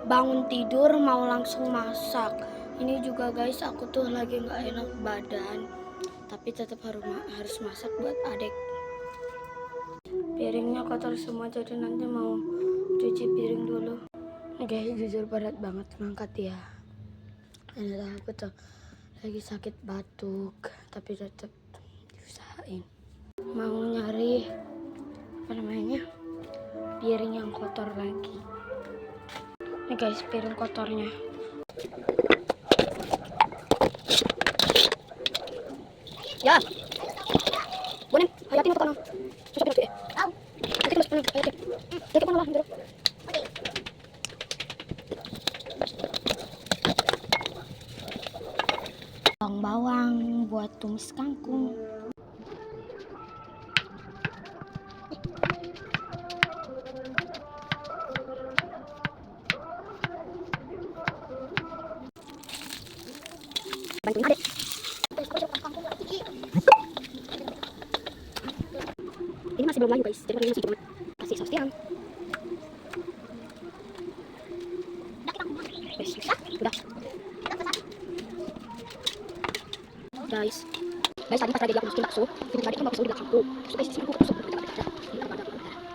bangun tidur mau langsung masak. Ini juga guys, aku tuh lagi nggak enak badan, tapi tetap harus masak buat adik. Piringnya kotor semua, jadi nanti mau cuci piring dulu. Guys, jujur berat banget ngangkat ya. Ini aku tuh lagi sakit batuk, tapi tetap diusahain. Mau nyari piring yang kotor lagi. Ini guys, piring kotornya. Ya, boleh. Hayatin ako ka na. Susapin natin eh. Hayatin mas panang. Hayatin. Hayatin ko na lang. Bawang buat tumis kangkung. Bantuin adik. Ini masih belum layu guys, jadi masih cuma kasih saus tiram. Udah. Guys, tadi pas lagi aku masukin bakso, tiba-tiba adik kan bakso di belakangku. So guys, sini aku tusuk.